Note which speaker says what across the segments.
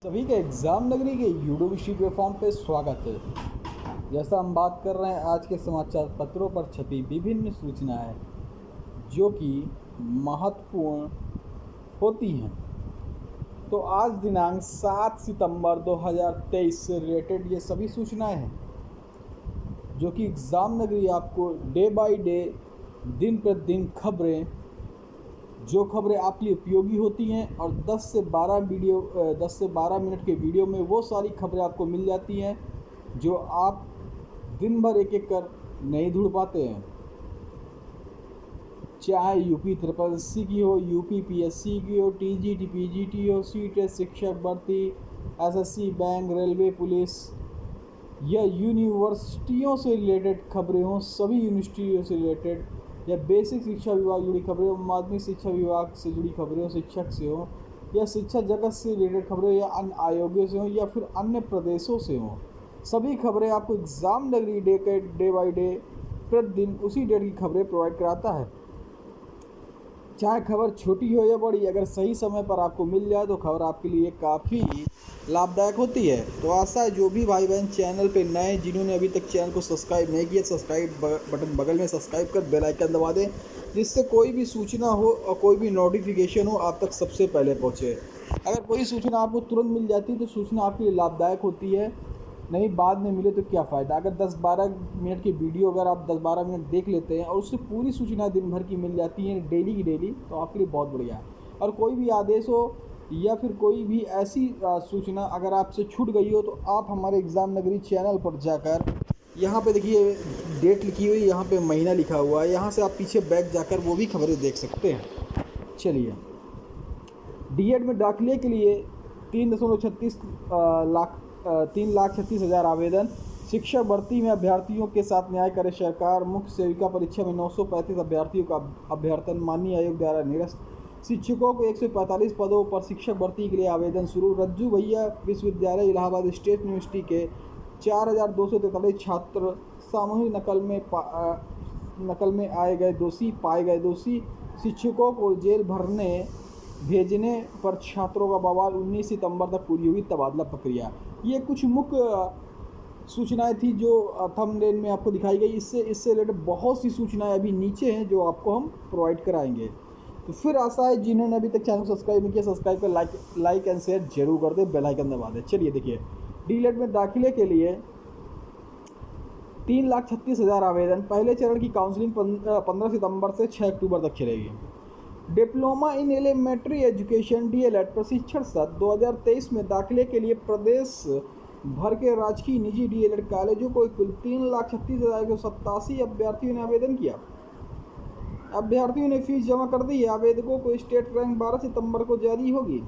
Speaker 1: सभी का एग्ज़ाम नगरी के यूडोविशी प्लेटफॉर्म पे स्वागत है। जैसा हम बात कर रहे हैं आज के समाचार पत्रों पर छपी विभिन्न सूचनाएं जो कि महत्वपूर्ण होती हैं। तो आज दिनांक 7 सितंबर 2023 से रिलेटेड ये सभी सूचनाएं हैं जो कि एग्ज़ाम नगरी आपको डे बाय डे दिन प्रतिदिन खबरें जो खबरें आपके लिए उपयोगी होती हैं और 10 से 12 मिनट के वीडियो में वो सारी खबरें आपको मिल जाती हैं जो आप दिन भर एक एक कर नहीं ढूंढ पाते हैं। चाहे यूपी ट्रिपल सी की हो, यूपी पीएससी की हो, टीजीटी पीजीटी हो, सीटेट, शिक्षक भर्ती, एसएससी, बैंक, रेलवे, पुलिस या यूनिवर्सिटियों से रिलेटेड खबरें हों, सभी यूनिवर्सिटियों से रिलेटेड या बेसिक शिक्षा विभाग जुड़ी खबरें हो, माध्यमिक शिक्षा विभाग से जुड़ी खबरें हो, शिक्षक से हो या शिक्षा जगत से रिलेटेड खबरें या अन्य आयोगों से हो या फिर अन्य प्रदेशों से हो, सभी खबरें आपको एग्ज़ाम नगरी डे बाई डे प्रतिदिन उसी डेट की खबरें प्रोवाइड कराता है। चाहे खबर छोटी हो या बड़ी, अगर सही समय पर आपको मिल जाए तो खबर आपके लिए काफ़ी लाभदायक होती है। तो आशा है जो भी भाई बहन चैनल पे नए जिन्होंने अभी तक चैनल को सब्सक्राइब नहीं किया, सब्सक्राइब बटन बगल में सब्सक्राइब कर बेल आइकन दबा दें जिससे कोई भी सूचना हो और कोई भी नोटिफिकेशन हो आप तक सबसे पहले पहुँचे। अगर कोई सूचना आपको तुरंत मिल जाती है तो सूचना आपके लिए लाभदायक होती है, नहीं बाद में मिले तो क्या फ़ायदा। अगर 10-12 मिनट की वीडियो अगर आप 10-12 मिनट देख लेते हैं और उससे पूरी सूचना दिन भर की मिल जाती हैं डेली की डेली, तो आपके लिए बहुत बढ़िया है। और कोई भी आदेश हो या फिर कोई भी ऐसी सूचना अगर आपसे छूट गई हो तो आप हमारे एग्ज़ाम नगरी चैनल पर जाकर यहाँ पे देखिए डेट लिखी हुई, यहाँ पे महीना लिखा हुआ है, यहाँ से आप पीछे बैक जाकर वो भी खबरें देख सकते हैं। चलिए, डीएड में दाखिले के लिए 3,36,000 आवेदन। शिक्षक भर्ती में अभ्यर्थियों के साथ न्याय करे सरकार। मुख्य सेविका परीक्षा में 935 अभ्यर्थियों का अभ्यर्थन माननीय आयोग द्वारा निरस्त। शिक्षकों को 145 पदों पर शिक्षक भर्ती के लिए आवेदन शुरू। रज्जू भैया विश्वविद्यालय इलाहाबाद स्टेट यूनिवर्सिटी के 4,243 छात्र सामूहिक नकल में पाए गए दोषी। शिक्षकों को जेल भरने भेजने पर छात्रों का बवाल। 19 सितंबर तक पूरी हुई तबादला प्रक्रिया। ये कुछ मुख्य सूचनाएं थी जो थंबनेल में आपको दिखाई गई। इससे रिलेटेड बहुत सी सूचनाएं अभी नीचे हैं जो आपको हम प्रोवाइड कराएंगे। तो फिर आशा है जिन्होंने अभी तक चैनल को सब्सक्राइब नहीं किया, सब्सक्राइब कर लाइक एंड शेयर जरूर कर दें, बेल आइकन दबा दें। चलिए देखिए, डीएलएड में दाखिले के लिए 3,36,000 आवेदन। पहले चरण की काउंसलिंग 15 सितंबर से 6 अक्टूबर तक चलेगी। Diploma in elementary education DElEd प्रशिक्षण सत्र 2023 में दाखिले के लिए प्रदेश भर के राजकीय निजी डीएलएड कॉलेजों को कुल 3,36,087 अभ्यर्थियों ने आवेदन किया। अभ्यर्थियों ने फीस जमा कर दी है। आवेदकों को स्टेट रैंक 12 सितंबर को जारी होगी।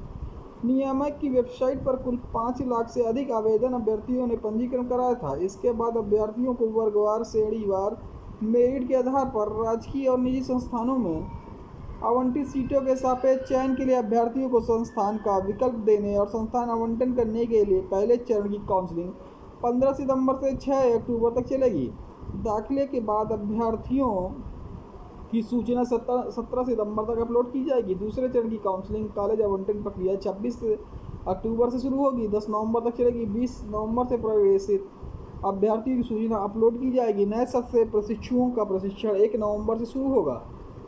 Speaker 1: नियामक की वेबसाइट पर कुल 5 लाख से अधिक आवेदन अभ्यर्थियों ने पंजीकरण कराया था। इसके बाद अभ्यर्थियों को वर्गवार, श्रेणीवार, मेरिट के आधार पर राजकीय और निजी संस्थानों में आवंटित सीटों के सापेक्ष चयन के लिए अभ्यर्थियों को संस्थान का विकल्प देने और संस्थान आवंटन करने के लिए पहले चरण की काउंसलिंग 15 सितंबर से 6 अक्टूबर तक चलेगी। दाखिले के बाद अभ्यर्थियों की सूचना 17 सितंबर तक अपलोड की जाएगी। दूसरे चरण की काउंसलिंग कॉलेज आवंटन प्रक्रिया 26 अक्टूबर से शुरू होगी, 10 नवंबर तक चलेगी। 20 नवंबर से प्रवेशित अभ्यर्थियों की सूचना अपलोड की जाएगी। नए सत्र से प्रशिक्षुओं का प्रशिक्षण 1 नवंबर से शुरू होगा।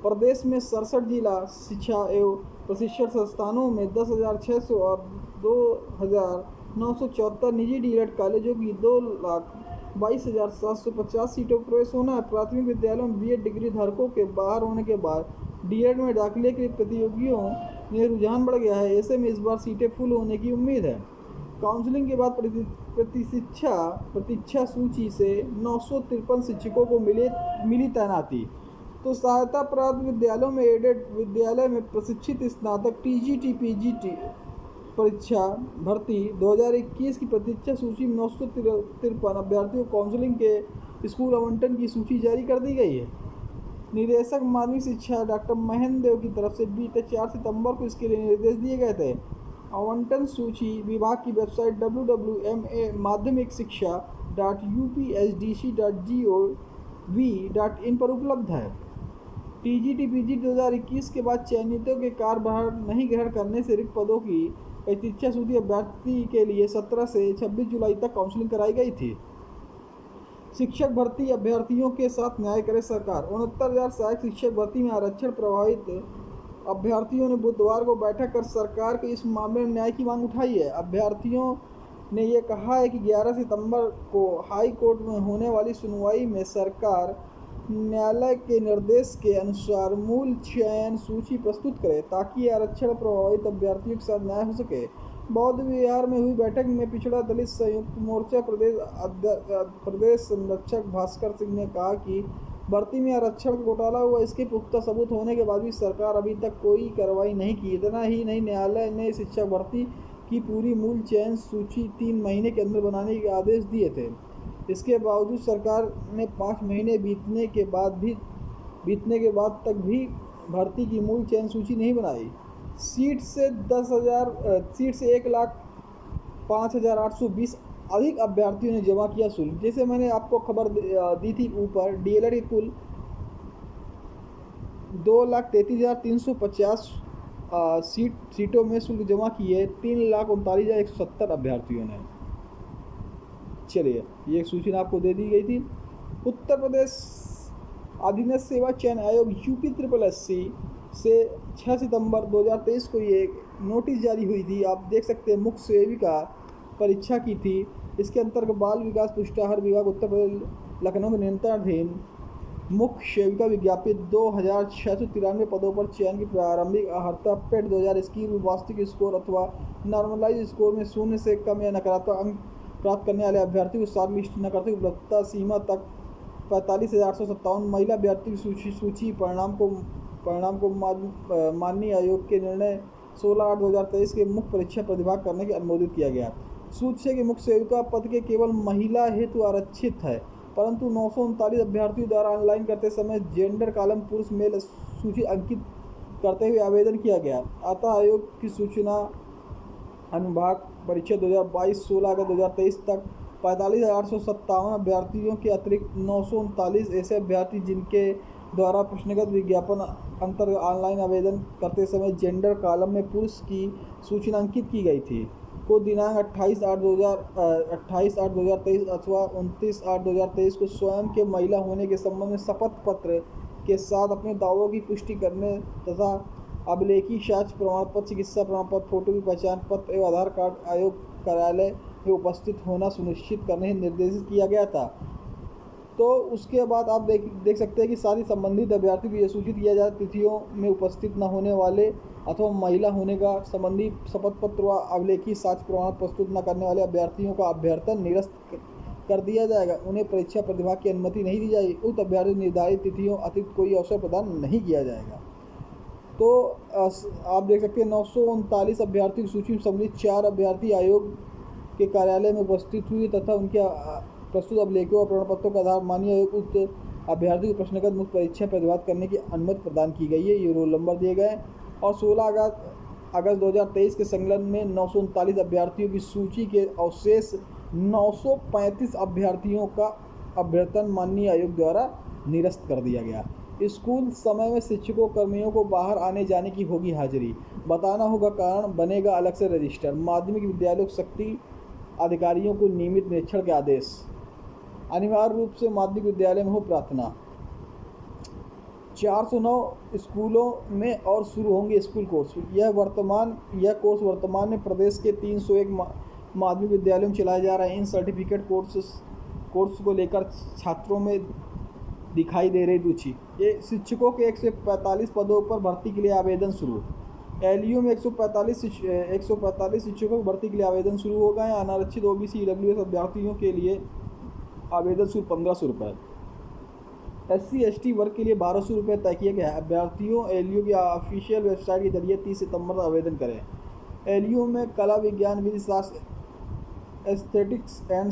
Speaker 1: प्रदेश में 67 जिला शिक्षा एवं प्रशिक्षण संस्थानों में 10,600 और 2,974 निजी डीएलएड कॉलेजों की 2,22,750 सीटों पर प्रवेश होना है। प्राथमिक विद्यालयों में बीएड डिग्री धारकों के बाहर होने के बाद डीएलएड में दाखिले के प्रतियोगियों में रुझान बढ़ गया है। ऐसे में इस बार सीटें फुल होने की उम्मीद है। काउंसलिंग के बाद प्रतीक्षा सूची से 953 शिक्षकों को मिली तैनाती। तो सहायता प्राप्त विद्यालयों में एडेड विद्यालय में प्रशिक्षित स्नातक टीजीटी पीजीटी परीक्षा भर्ती 2021 की प्रतीक्षा सूची में 953 अभ्यर्थियों को काउंसलिंग के स्कूल आवंटन की सूची जारी कर दी गई है। निदेशक माध्यमिक शिक्षा डॉक्टर महेंद्र देव की तरफ से बीते 4 सितंबर को इसके लिए निर्देश दिए गए थे। आवंटन सूची विभाग की वेबसाइट www.mamadhyamik-shiksha.upsdc.gov.in पर उपलब्ध है। टीजीटी पीजी 2021 के बाद चयनितों के कार्यभार नहीं ग्रहण करने से रिक्त पदों की प्रतीक्षा सूची अभ्यर्थी के लिए 17 से 26 जुलाई तक काउंसलिंग कराई गई थी। शिक्षक भर्ती अभ्यर्थियों के साथ न्याय करे सरकार। 69,000 सहायक शिक्षक भर्ती में आरक्षण प्रभावित अभ्यर्थियों ने बुधवार को बैठक कर सरकार के इस मामले में न्याय की मांग उठाई है। अभ्यर्थियों ने यह कहा है कि 11 सितंबर को हाई कोर्ट में होने वाली सुनवाई में सरकार न्यायालय के निर्देश के अनुसार मूल चयन सूची प्रस्तुत करे ताकि आरक्षण प्रभावित अभ्यर्थियों के साथ न्याय हो सके। बौद्ध विहार में हुई बैठक में पिछड़ा दलित संयुक्त मोर्चा प्रदेश संरक्षक भास्कर सिंह ने कहा कि भर्ती में आरक्षण घोटाला हुआ, इसके पुख्ता सबूत होने के बाद भी सरकार अभी तक कोई कार्रवाई नहीं की। इतना ही नहीं, न्यायालय ने शिक्षक भर्ती की पूरी मूल चयन सूची 3 महीने के अंदर बनाने के आदेश दिए थे। इसके बावजूद सरकार ने 5 महीने बीतने के बाद तक भी भर्ती की मूल चयन सूची नहीं बनाई। सीट से 1,05,820 अधिक अभ्यर्थियों ने जमा किया शुल्क। जैसे मैंने आपको खबर दी थी ऊपर, डीएलएड की कुल 2,33,350 सीटों में शुल्क जमा किए 3,39,170 अभ्यर्थियों ने। चलिए, ये सूचना आपको दे दी गई थी। उत्तर प्रदेश अधीनस्थ सेवा चयन आयोग यूपी SSSC से 6 सितंबर 2023 को ये नोटिस जारी हुई थी। आप देख सकते हैं, मुख्य सेविका परीक्षा की थी। इसके अंतर्गत बाल विकास पुष्टाहार विभाग उत्तर प्रदेश लखनऊ के नियंत्रणाधीन मुख्य सेविका विज्ञापित 2,693 पदों पर चयन की प्रारंभिक अर्हता पेट 2021 में वास्तविक स्कोर अथवा नॉर्मलाइज स्कोर में 0 से कम या नकारात्मक अंक प्राप्त करने वाले अभ्यर्थी को शॉर्टलिस्ट न करते हुए उपलब्धता सीमा तक 45,857 महिला अभ्यर्थी की सूची परिणाम को माननीय आयोग के निर्णय 16/8/2023 के मुख्य परीक्षा प्रतिभाग करने के अनुमोदित किया गया। सूची के मुख्य सेविका पद के केवल महिला हेतु आरक्षित है, परंतु 939 अभ्यर्थियों द्वारा ऑनलाइन करते समय जेंडर कॉलम पुरुष मेल सूची अंकित करते हुए आवेदन किया गया। अतः आयोग की सूचना अनुभाग परीक्षा 2022 16 अगस्त 2023 तक 45,857 अभ्यर्थियों के अतिरिक्त 939 ऐसे अभ्यर्थी जिनके द्वारा प्रश्नगत विज्ञापन अंतर्गत ऑनलाइन आवेदन करते समय जेंडर कॉलम में पुरुष की सूचना अंकित की गई थी को दिनांक 28/8/2023 अथवा 29/8/2023 को स्वयं के महिला होने के संबंध में शपथ पत्र के साथ अपने दावों की पुष्टि करने तथा अभिलेखी साक्ष्य प्रमाण पत्र, चिकित्सा प्रमाण पत्र, फोटो की पहचान पत्र एवं आधार कार्ड आयोग कार्यालय में उपस्थित होना सुनिश्चित करने निर्देशित किया गया था। तो उसके बाद आप देख सकते हैं कि सारी संबंधित अभ्यर्थियों को यह सूचित किया जाए तिथियों में उपस्थित न होने वाले अथवा महिला होने का संबंधी शपथ पत्र व अभिलेखी साक्ष्य प्रमाण प्रस्तुत न करने वाले अभ्यर्थियों का अभ्यर्थन निरस्त कर दिया जाएगा। उन्हें परीक्षा प्रतिभाग की अनुमति नहीं दी जाएगी। उक्त अभ्यर्थी निर्धारित तिथियों अतिरिक्त कोई अवसर प्रदान नहीं किया जाएगा। तो आप देख सकते हैं 939 अभ्यर्थियों की सूची में सम्मिलित 4 अभ्यर्थी आयोग के कार्यालय में उपस्थित हुए तथा उनके प्रस्तुत अभिलेखों और प्रमाण पत्रों के आधार माननीय आयोग उक्त अभ्यर्थी को प्रश्नगत मुक्त परीक्षा प्रतिभाग करने की अनुमति प्रदान की गई है। ये रोल नंबर दिए गए और 16 अगस्त 2023 के संकलन में 939 अभ्यर्थियों की सूची के अवशेष 935 अभ्यर्थियों का अभ्यर्थन माननीय आयोग द्वारा निरस्त कर दिया गया। स्कूल समय में शिक्षकों कर्मियों को बाहर आने जाने की होगी हाजिरी, बताना होगा कारण, बनेगा अलग से रजिस्टर। माध्यमिक विद्यालयों शक्ति अधिकारियों को नियमित निरीक्षण के आदेश। अनिवार्य रूप से माध्यमिक विद्यालय में हो प्रार्थना। 409 स्कूलों में और शुरू होंगे स्कूल कोर्स। यह कोर्स वर्तमान में प्रदेश के 301 माध्यमिक विद्यालयों में चलाए जा रहे हैं। इन सर्टिफिकेट कोर्स को लेकर छात्रों में दिखाई दे रही रुचि। ये शिक्षकों के 145 पदों पर भर्ती के लिए आवेदन शुरू। एलयू में 145 शिक्षकों की भर्ती के लिए आवेदन शुरू हो गए हैं। अनारक्षित ओबीसी ईडब्ल्यूएस अभ्यर्थियों के लिए आवेदन शुल्क 1,500 रुपये, SC/ST वर्ग के लिए 1,200 रुपये तय किया गया है। अभ्यर्थियों एलयू की ऑफिशियल वेबसाइट के जरिए 30 सितंबर तक आवेदन करें। एलयू में कला, विज्ञान, विधि शास्त्र, एस्थेटिक्स एंड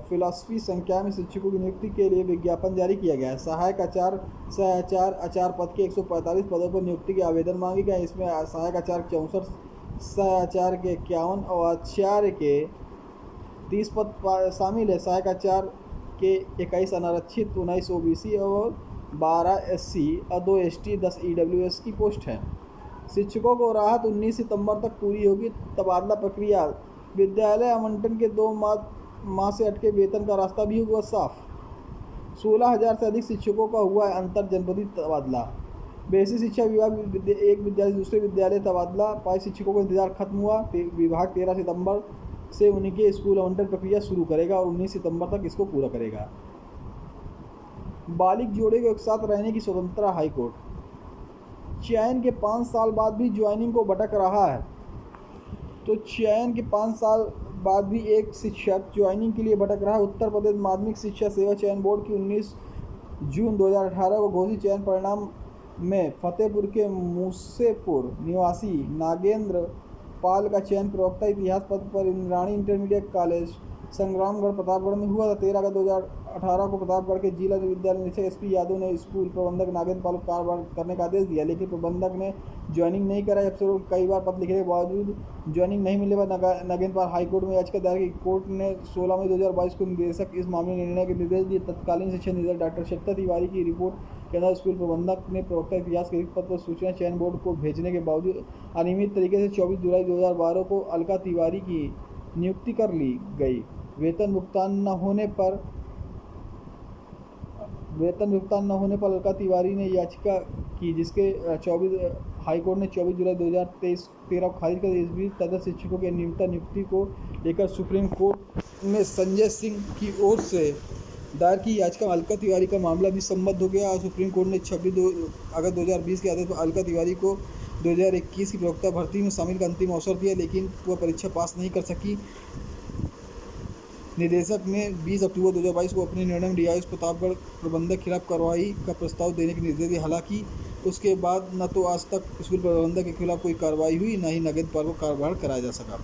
Speaker 1: फिलॉसफी संख्या में शिक्षकों की नियुक्ति के लिए विज्ञापन जारी किया गया है। सहायक आचार्य, आचार्य पद के 145 पदों पर नियुक्ति के आवेदन मांगे गए। इसमें सहायक आचार्य 64, सहाचार्य के 51 और आचार्य के 30 पद शामिल है। सहायक आचार्य के 21 अनारक्षित, 19 ओबीसी और 12 SC और 2 ST, 10 EWS की पोस्ट है। शिक्षकों को राहत, 19 सितंबर तक पूरी होगी तबादला प्रक्रिया। विद्यालय आवंटन के 2 माह से अटके वेतन का रास्ता भी हुआ साफ। 16,000 से अधिक शिक्षकों का हुआ अंतर जनपदीय तबादला। बेसिक शिक्षा विभाग एक विद्यालय दूसरे विद्यालय तबादला पाए शिक्षकों का इंतजार खत्म हुआ। विभाग 13 सितंबर से उनके स्कूल आवंटन प्रक्रिया शुरू करेगा और 19 सितंबर तक इसको पूरा करेगा। बालिग जोड़े को एक साथ रहने की स्वतंत्रता हाईकोर्ट। चयन के 5 साल बाद भी ज्वाइनिंग को भटक रहा है। तो चयन के 5 साल बाद भी एक शिक्षक ज्वाइनिंग के लिए भटक रहा है। उत्तर प्रदेश माध्यमिक शिक्षा सेवा चयन बोर्ड की 19 जून 2018 को घोषित चयन परिणाम में फतेहपुर के मूसेपुर निवासी नागेंद्र पाल का चयन प्रवक्ता इतिहास पद पर इंद्राणी इंटरमीडिएट कॉलेज संग्रामगढ़ प्रतापगढ़ में हुआ था। 13 अगस्त 2018 को प्रतापगढ़ के जिला विद्यालय निरीक्षक एसपी यादव ने स्कूल प्रबंधक नागेंद्र पाल को कार्यभार करने का आदेश दिया, लेकिन प्रबंधक ने ज्वाइनिंग नहीं कराई। अफसरों को कई बार पत्र लिखने के बावजूद ज्वाइनिंग नहीं मिलने पर नागेंद्र पाल हाईकोर्ट में याचिका दायर की। कोर्ट ने 16 मई 2022 को निदेशक इस मामले में निर्णय के निर्देश दिए। तत्कालीन शिक्षा निदेशक डॉक्टर शक्ता तिवारी की रिपोर्ट के अनुसार स्कूल प्रबंधक ने प्रवक्ता इतिहास के पद पर सूचना चयन बोर्ड को भेजने के बावजूद अनियमित तरीके से 24 जुलाई 2012 को अलका तिवारी की नियुक्ति कर ली गई। वेतन भुगतान न होने पर अलका तिवारी ने याचिका की, जिसके हाईकोर्ट ने 24 जुलाई 2013 को खारिज कर दी। इस बीच तदर्थ शिक्षकों की अनियमितता नियुक्ति को लेकर सुप्रीम कोर्ट में संजय सिंह की ओर से दायर की याचिका अलका तिवारी का मामला भी सम्मत हो गया और सुप्रीम कोर्ट ने 26 अगस्त 2020 के आदेश पर अलका तिवारी को 2021 की प्रवक्ता भर्ती में शामिल का अंतिम अवसर दिया, लेकिन वह परीक्षा पास नहीं कर सकी। निदेशक ने 20 अक्टूबर 2022 को अपने निर्णय में डीआईएस प्रतापगढ़ प्रबंधक खिलाफ कार्रवाई का प्रस्ताव देने के निर्देश दिए। हालांकि उसके बाद न तो आज तक स्कूल प्रबंधक के खिलाफ कोई कार्रवाई हुई, न ही नागेंद्र पाल को कार्यभार कराया जा सका।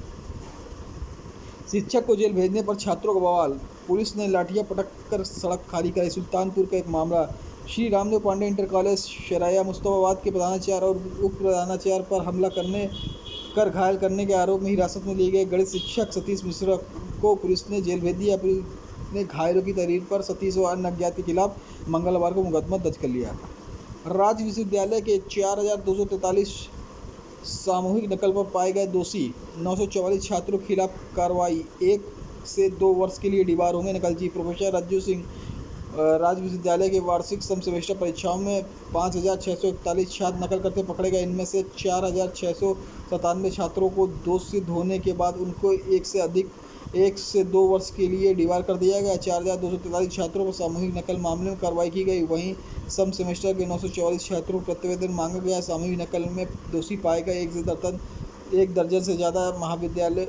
Speaker 1: शिक्षक को जेल भेजने पर छात्रों का बवाल। पुलिस ने लाठियां पटक कर सड़क खाली कराई। सुल्तानपुर का एक मामला। श्री रामदेव पांडे इंटर कॉलेज शराया मुस्तफाबाद के प्रधानाचार्य और उप प्रधानाचार्य पर हमला कर घायल करने के आरोप में हिरासत में लिए गए गणित शिक्षक सतीश मिश्रा को पुलिस ने जेल भेज दिया। पुलिस ने घायलों की तहरीर पर सतीश और अन्य अज्ञात के खिलाफ मंगलवार को मुकदमा दर्ज कर लिया। राज्य विश्वविद्यालय के 4243 सामूहिक नकल पर पाए गए दोषी। 944 छात्रों के खिलाफ कार्रवाई। 1 से 2 वर्ष के लिए डिबार होंगे नकलची। प्रोफेसर रज्जू सिंह राज्य विश्वविद्यालय के वार्षिक सम सेमेस्टर परीक्षाओं में 5641 छात्र नकल करते पकड़े गए। इनमें से 4697 छात्रों को दोष सिद्ध होने के बाद उनको 1 से 2 वर्ष के लिए डिबार कर दिया गया। 4243 छात्रों पर सामूहिक नकल मामले में कार्रवाई की गई। वहीं सम सेमेस्टर के 944 छात्रों को प्रतिवेदन मांगा गया। सामूहिक नकल में दोषी पाए गए 1 दर्जन से ज़्यादा महाविद्यालय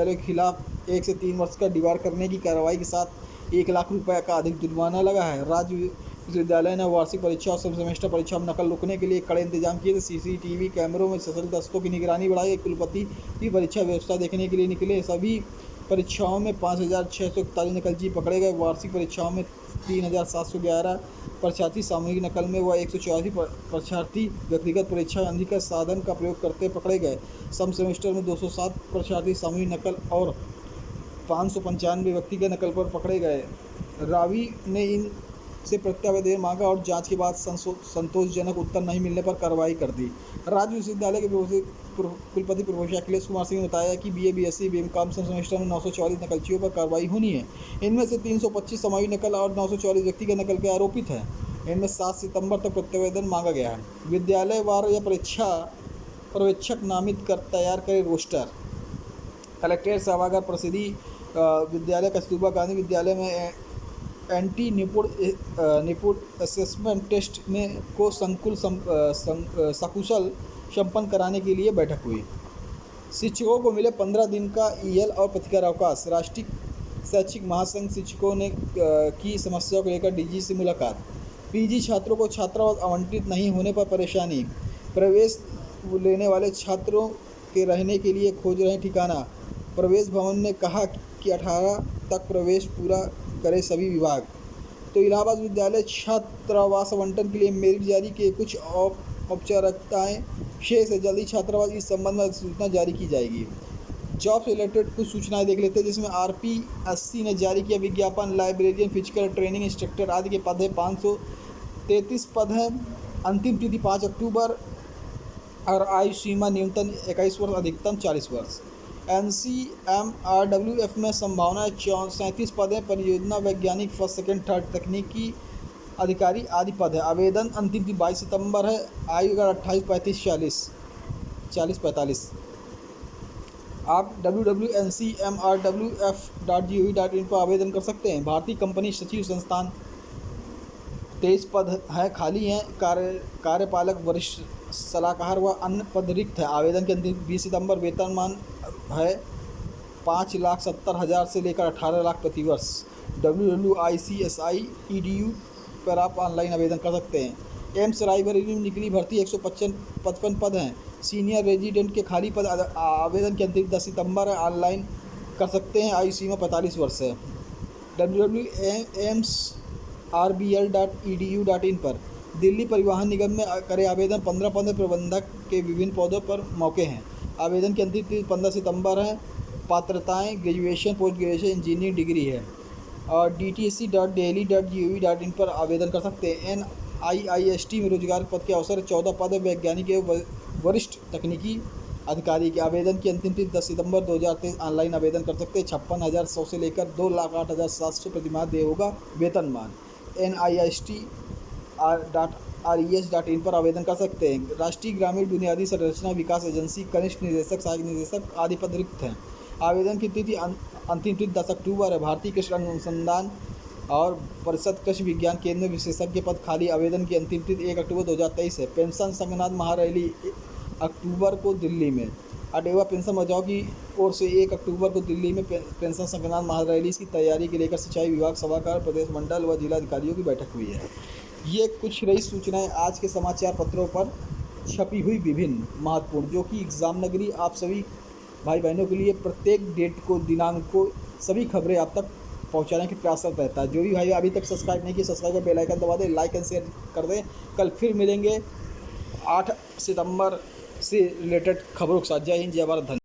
Speaker 1: के खिलाफ 1 से 3 वर्ष का डिबार करने की कार्रवाई के साथ 1 लाख रुपये का अधिक जुर्माना लगा है। राज्य विश्वविद्यालय ने वार्षिक परीक्षा और सब सेमेस्टर परीक्षा में नकल रोकने के लिए कड़े इंतजाम किए थे। सीसीटीवी कैमरों में सशस्त्र दस्तों की निगरानी बढ़ाई। कुलपति भी परीक्षा व्यवस्था देखने के लिए निकले। सभी परीक्षाओं में 5641 नकलची पकड़े गए। वार्षिक परीक्षाओं में 3711 परीक्षार्थी, सामूहिक नकल में वह 184 परीक्षार्थी व्यक्तिगत परीक्षा आदि का साधन का प्रयोग करते पकड़े गए। सम सेमेस्टर में 207 परीक्षार्थी सामूहिक नकल और 595 व्यक्तिगत नकल पर पकड़े गए। रावी ने इन से प्रत्यावेदन मांगा और जांच के बाद संतोषजनक उत्तर नहीं मिलने पर कार्रवाई कर दी। राज्य विश्वविद्यालय के कुलपति प्रोफेसर अखिलेश कुमार सिंह ने बताया कि बीए, बीएससी, बीएमकॉम सम सेमेस्टर में 944 नकलचियों पर कार्रवाई होनी है। इनमें से 325 सामूहिक नकल और 944 व्यक्तिगत नकल के आरोपित हैं। इनमें 7 सितंबर तक प्रत्यावेदन मांगा गया है। विद्यालय वार या परीक्षा पर्यवेक्षक नामित कर तैयार करे रोस्टर। कलेक्ट्रेट सभागार परिषदीय विद्यालय कस्तूरबा गांधी विद्यालय में एंटी निपुण असेसमेंट टेस्ट में को सकुशल संपन्न कराने के लिए बैठक हुई। शिक्षकों को मिले 15 दिन का ईएल और प्रतिकार अवकाश। राष्ट्रीय शैक्षिक महासंघ शिक्षकों ने की समस्या को लेकर डीजी से मुलाकात। पीजी छात्रों को छात्रावास आवंटित नहीं होने पर परेशानी। प्रवेश लेने वाले छात्रों के रहने के लिए खोज रहे ठिकाना। प्रवेश भवन ने कहा कि 18 तक प्रवेश पूरा करे सभी विभाग। तो इलाहाबाद विद्यालय छात्रावास आवंटन के लिए मेरिट जारी किए। कुछ औपचारिकताएं शेष है। जल्दी छात्रावास इस संबंध में सूचना जारी की जाएगी। जॉब से रिलेटेड कुछ सूचनाएं देख लेते हैं, जिसमें आरपीएससी ने जारी किया विज्ञापन। लाइब्रेरियन, फिजिकल ट्रेनिंग इंस्ट्रक्टर आदि के पद हैं। 533 पद हैं। अंतिम तिथि 5 अक्टूबर और आयु सीमा न्यूनतम 21 वर्ष, अधिकतम 40 वर्ष। NCMRWF में संभावना 37 पद हैं। परियोजना वैज्ञानिक, फर्स्ट सेकंड थर्ड, तकनीकी अधिकारी आदि पद है। आवेदन अंतिम तिथि 22 सितंबर है। आयु अगर 28, 35, 40 आप www.ncmrwf.gov.in पर आवेदन कर सकते हैं। भारतीय कंपनी सचिव संस्थान 23 पद हैं खाली हैं। कार्यपालक, वरिष्ठ सलाहकार व अन्य पद रिक्त है। आवेदन के अंतिम 20 सितंबर। वेतनमान है 5,70,000 से लेकर 18 लाख प्रति वर्ष। www.icsi.edu पर आप ऑनलाइन आवेदन कर सकते हैं। एम्स रायबरेली में निकली भर्ती 155 पद हैं। सीनियर रेजिडेंट के खाली पद। आवेदन के अंतिम 10 सितंबर है। ऑनलाइन कर सकते हैं। आयु सीमा 45 वर्ष है। www.amsrbl.edu.in पर दिल्ली परिवहन निगम में करे आवेदन। 15 पद प्रबंधक के विभिन्न पदों पर मौके हैं। आवेदन की अंतिम तिथि 15 सितंबर है। पात्रताएं graduation, post graduation, engineering degree है। और dtc.delhi.gov.in पर आवेदन कर सकते हैं। NIIST में रोजगार पद के अवसर 14 पद वैज्ञानिक एवं वरिष्ठ तकनीकी अधिकारी के। आवेदन की अंतिम तिथि 10 सितंबर 2023। ऑनलाइन आवेदन कर सकते हैं। 56,100 से लेकर 2,08,700 प्रतिमाह देय होगा वेतनमान। NIIST.RES.in पर आवेदन कर सकते हैं। राष्ट्रीय ग्रामीण बुनियादी संरचना विकास एजेंसी कनिष्ठ निदेशक, सहायक निदेशक आदि पद रिक्त हैं। आवेदन की तिथि अंतिम तिथि 10 अक्टूबर है। भारतीय कृषि अनुसंधान और परिषद कृषि विज्ञान केंद्र में विशेषज्ञ पद खाली। आवेदन की अंतिम तिथि 1 अक्टूबर 2023 है। पेंशन संघनाथ महारैली 1 अक्टूबर को दिल्ली में। अडेवा पेंशन बचाओ की ओर से 1 अक्टूबर को दिल्ली में पेंशन संघनाथ महारैली की तैयारी के लेकर सिंचाई विभाग, सभागार, प्रदेश मंडल व जिला अधिकारियों की बैठक हुई है। ये कुछ रही सूचनाएं आज के समाचार पत्रों पर छपी हुई विभिन्न महत्वपूर्ण, जो कि एग्ज़ाम नगरी आप सभी भाई बहनों के लिए प्रत्येक डेट को, दिनांक को, सभी खबरें आप तक पहुंचाने के प्रयासरत रहता है। जो भी भाई अभी तक सब्सक्राइब नहीं किया, सब्सक्राइब कर बेल आइकन दबा दें, लाइक एंड शेयर कर दें। कल फिर मिलेंगे 8 सितंबर से रिलेटेड खबरों के साथ। जय हिंद, जय भारत, धन्यवाद।